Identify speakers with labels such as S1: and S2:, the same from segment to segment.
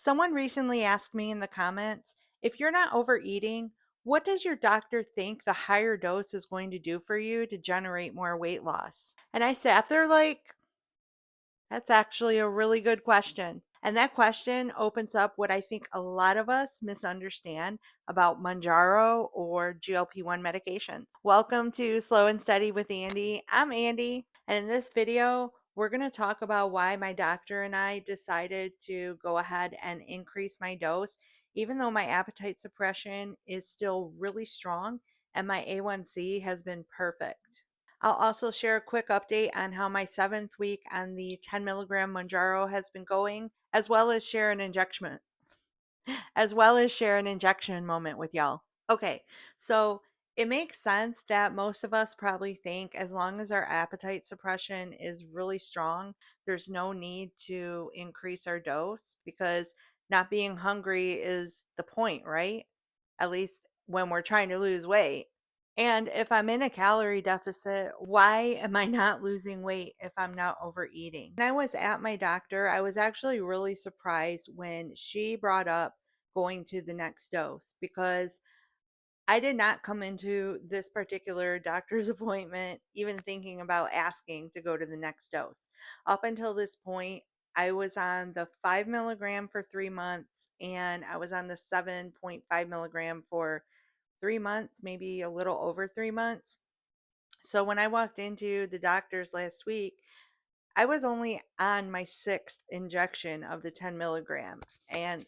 S1: Someone recently asked me in the comments, if you're not overeating, what does your doctor think the higher dose is going to do for you to generate more weight loss? And I sat there like, that's actually a really good question. And that question opens up what I think a lot of us misunderstand about Mounjaro or GLP-1 medications. Welcome to Slow and Steady with Andi. I'm Andi, and in this video, we're going to talk about why my doctor and I decided to go ahead and increase my dose, even though my appetite suppression is still really strong and my A1C has been perfect. I'll also share a quick update on how my seventh week on the 10 milligram Mounjaro has been going, as well as share an injection moment with y'all. Okay, so it makes sense that most of us probably think as long as our appetite suppression is really strong, there's no need to increase our dose because not being hungry is the point, right? At least when we're trying to lose weight. And if I'm in a calorie deficit, why am I not losing weight if I'm not overeating? When I was at my doctor, I was actually really surprised when she brought up going to the next dose because I did not come into this particular doctor's appointment even thinking about asking to go to the next dose. Up until this point, I was on the 5 milligram for 3 months and I was on the 7.5 milligram for 3 months, maybe a little over 3 months. So when I walked into the doctor's last week, I was only on my sixth injection of the 10 milligram. And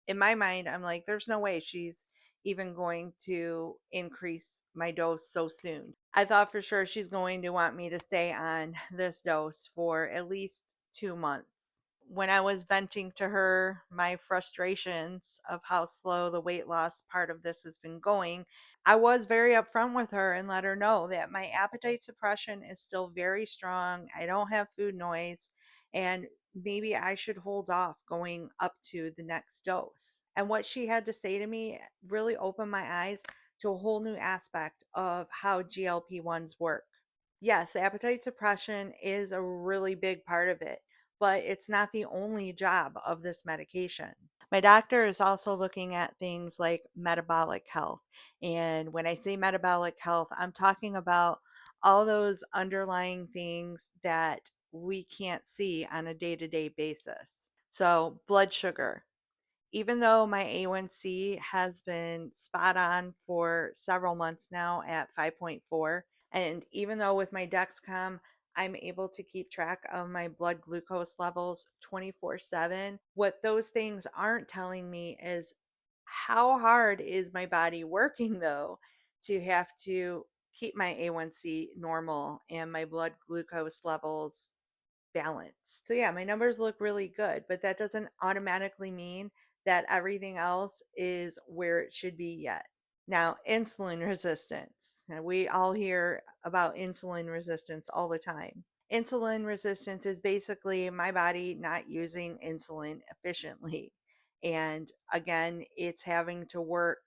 S1: in my mind, I'm like, there's no way she's even going to increase my dose so soon. I thought for sure she's going to want me to stay on this dose for at least 2 months. When I was venting to her my frustrations of how slow the weight loss part of this has been going, I was very upfront with her and let her know that my appetite suppression is still very strong. I don't have food noise, and maybe I should hold off going up to the next dose. And what she had to say to me really opened my eyes to a whole new aspect of how GLP-1s work. Yes, appetite suppression is a really big part of it, but it's not the only job of this medication. My doctor is also looking at things like metabolic health. And when I say metabolic health, I'm talking about all those underlying things that we can't see on a day to day basis. So, blood sugar. Even though my A1C has been spot on for several months now at 5.4, and even though with my Dexcom, I'm able to keep track of my blood glucose levels 24/7, what those things aren't telling me is how hard is my body working though to have to keep my A1C normal and my blood glucose levels balanced. So yeah, my numbers look really good, but that doesn't automatically mean that everything else is where it should be yet. Now, insulin resistance. Now, we all hear about insulin resistance all the time. Insulin resistance is basically my body not using insulin efficiently. And again, it's having to work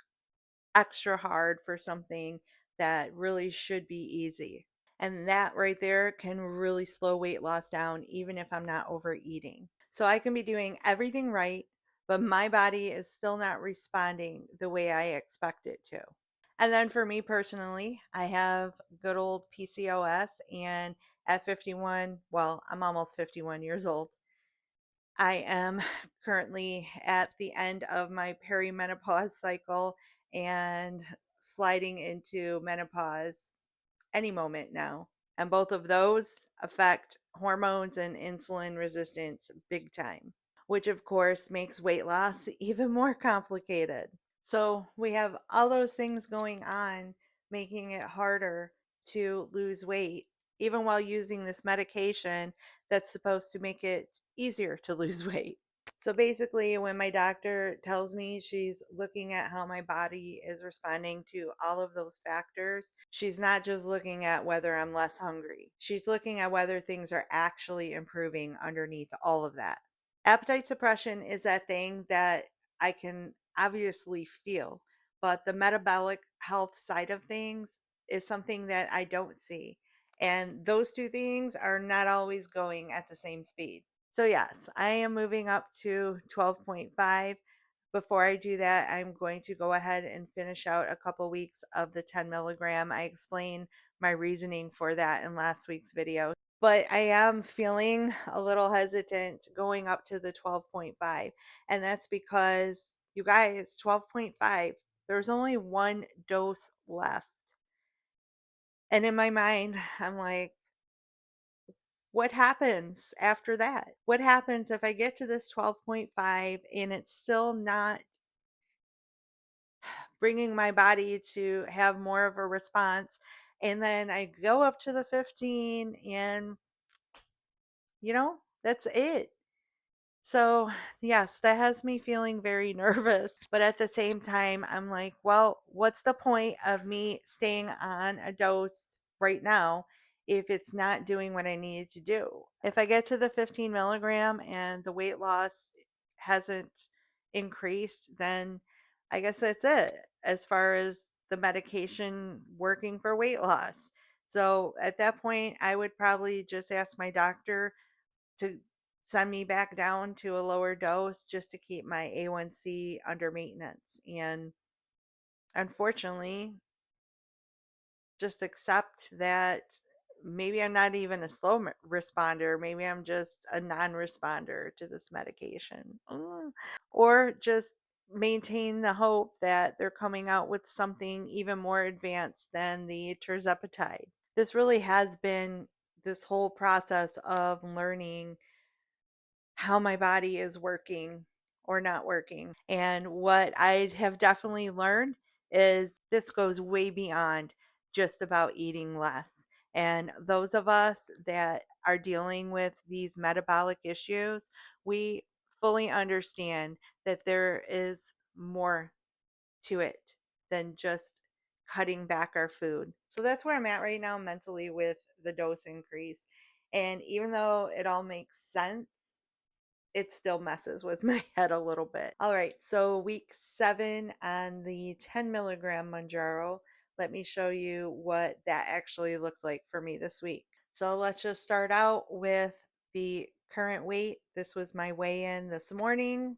S1: extra hard for something that really should be easy. And that right there can really slow weight loss down, even if I'm not overeating. So I can be doing everything right, but my body is still not responding the way I expect it to. And then for me personally, I have good old PCOS. And at 51, well, I'm almost 51 years old. I am currently at the end of my perimenopause cycle and sliding into menopause any moment now. And both of those affect hormones and insulin resistance big time, which of course makes weight loss even more complicated. So we have all those things going on, making it harder to lose weight, even while using this medication that's supposed to make it easier to lose weight. So basically, when my doctor tells me she's looking at how my body is responding to all of those factors, she's not just looking at whether I'm less hungry. She's looking at whether things are actually improving underneath all of that. Appetite suppression is that thing that I can obviously feel, but the metabolic health side of things is something that I don't see. And those two things are not always going at the same speed. So, yes, I am moving up to 12.5. Before I do that, I'm going to go ahead and finish out a couple weeks of the 10 milligram. I explained my reasoning for that in last week's video, but I am feeling a little hesitant going up to the 12.5. And that's because, you guys, 12.5, there's only one dose left. And in my mind, I'm like, what happens after that? What happens if I get to this 12.5 and it's still not bringing my body to have more of a response? And then I go up to the 15 and, that's it. So, yes, that has me feeling very nervous. But at the same time, I'm like, well, what's the point of me staying on a dose right now if it's not doing what I needed to do? If I get to the 15 milligram and the weight loss hasn't increased, then I guess that's it as far as the medication working for weight loss. So at that point, I would probably just ask my doctor to send me back down to a lower dose just to keep my A1C under maintenance. And unfortunately, just accept that maybe I'm not even a slow responder. Maybe I'm just a non responder to this medication. Or just maintain the hope that they're coming out with something even more advanced than the terzepatide. This really has been this whole process of learning how my body is working or not working. And what I have definitely learned is this goes way beyond just about eating less. And those of us that are dealing with these metabolic issues, we fully understand that there is more to it than just cutting back our food. So that's where I'm at right now mentally with the dose increase. And even though it all makes sense, it still messes with my head a little bit. All right, so week 7 on the 10 milligram Mounjaro. Let me show you what that actually looked like for me this week. So let's just start out with the current weight. This was my weigh in this morning.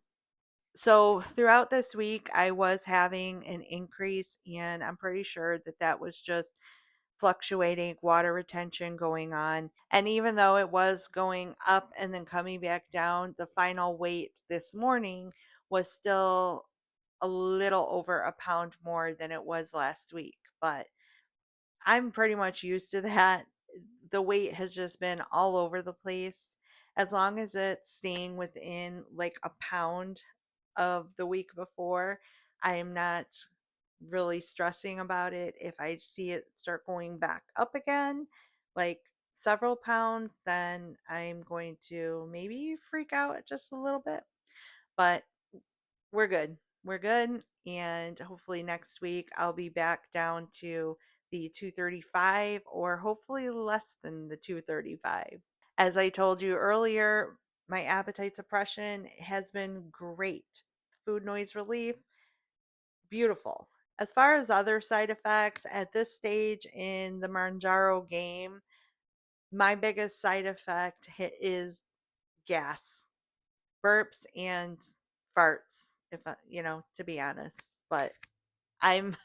S1: So throughout this week, I was having an increase, and I'm pretty sure that that was just fluctuating water retention going on. And even though it was going up and then coming back down, the final weight this morning was still a little over a pound more than it was last week. But I'm pretty much used to that. The weight has just been all over the place. As long as it's staying within like a pound of the week before, I am not really stressing about it. If I see it start going back up again, like several pounds, then I'm going to maybe freak out just a little bit. But we're good. We're good. And hopefully next week I'll be back down to the 235 or hopefully less than the 235. As I told you earlier, my appetite suppression has been great. Food noise relief, beautiful. As far as other side effects, at this stage in the Mounjaro game, my biggest side effect is gas, burps, and farts. If I, to be honest, but I'm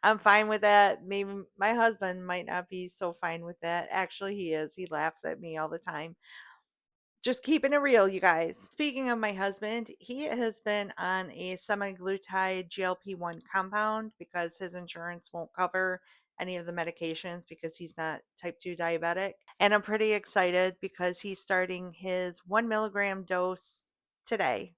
S1: I'm fine with that. Maybe my husband might not be so fine with that. Actually, he is. He laughs at me all the time. Just keeping it real, you guys. Speaking of my husband, he has been on a semaglutide GLP-1 compound because his insurance won't cover any of the medications because he's not type 2 diabetic. And I'm pretty excited because he's starting his 1 milligram dose today,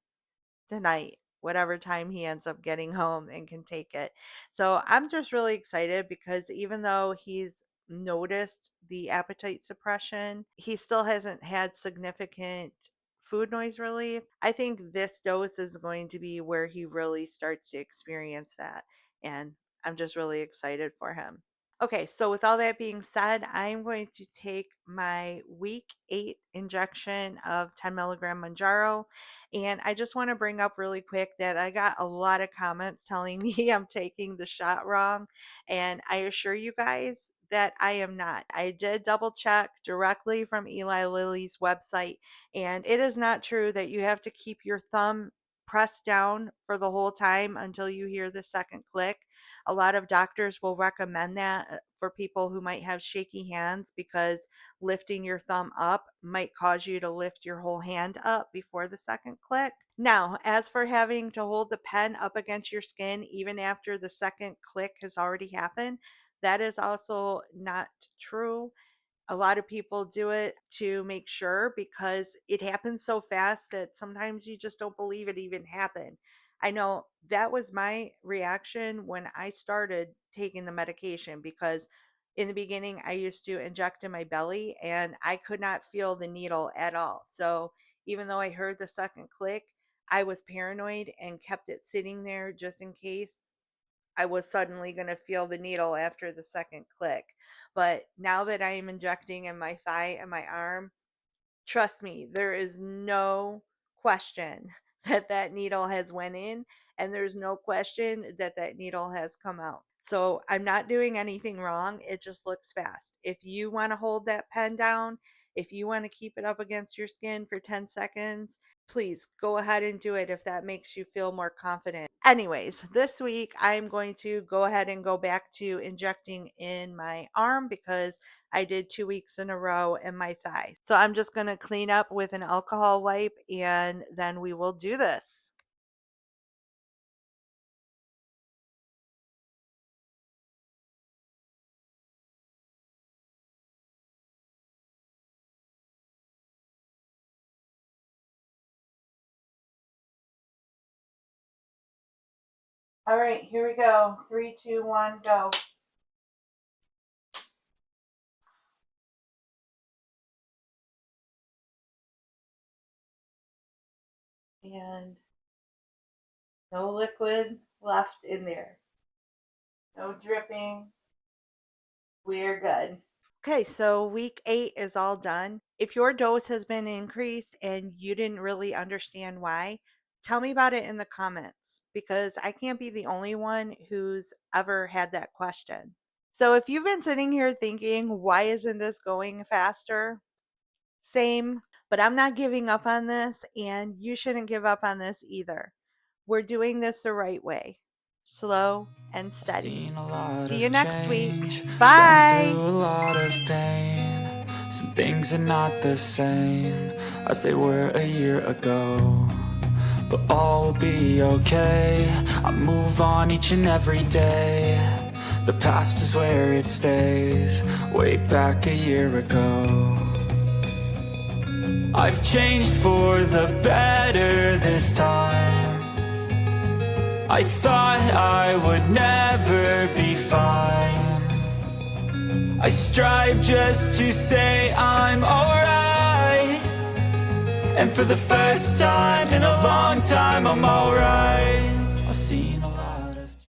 S1: tonight, whatever time he ends up getting home and can take it. So I'm just really excited because even though he's noticed the appetite suppression, he still hasn't had significant food noise relief. I think this dose is going to be where he really starts to experience that. And I'm just really excited for him. Okay, so with all that being said, I'm going to take my week 8 injection of 10 milligram Manjaro. And I just want to bring up really quick that I got a lot of comments telling me I'm taking the shot wrong. And I assure you guys that I am not. I did double check directly from Eli Lilly's website, and it is not true that you have to keep your thumb pressed down for the whole time until you hear the second click. A lot of doctors will recommend that for people who might have shaky hands because lifting your thumb up might cause you to lift your whole hand up before the second click. Now, as for having to hold the pen up against your skin even after the second click has already happened, that is also not true. A lot of people do it to make sure because it happens so fast that sometimes you just don't believe it even happened. I know that was my reaction when I started taking the medication because in the beginning I used to inject in my belly and I could not feel the needle at all. So even though I heard the second click, I was paranoid and kept it sitting there just in case I was suddenly going to feel the needle after the second click. But now that I am injecting in my thigh and my arm, trust me, there is no question that that needle has went in and there's no question that that needle has come out. So I'm not doing anything wrong. It just looks fast. If you want to hold that pen down, if you want to keep it up against your skin for 10 seconds, please go ahead and do it if that makes you feel more confident. Anyways, this week I'm going to go ahead and go back to injecting in my arm because I did 2 weeks in a row in my thigh. So I'm just going to clean up with an alcohol wipe and then we will do this. All right, here we go. 3, 2, 1, go. And no liquid left in there. No dripping. We're good. Okay, so week 8 is all done. If your dose has been increased and you didn't really understand why, tell me about it in the comments because I can't be the only one who's ever had that question. So if you've been sitting here thinking, why isn't this going faster? Same, but I'm not giving up on this, and you shouldn't give up on this either. We're doing this the right way, slow and steady. See you next week. Bye.
S2: Been through a lot of pain. Some things are not the same as they were a year ago, but all will be okay. I move on each and every day. The past is where it stays, way back a year ago. I've changed for the better this time. I thought I would never be fine. I strive just to say I'm alright, and for the first time in a long time I'm alright. I've seen a lot.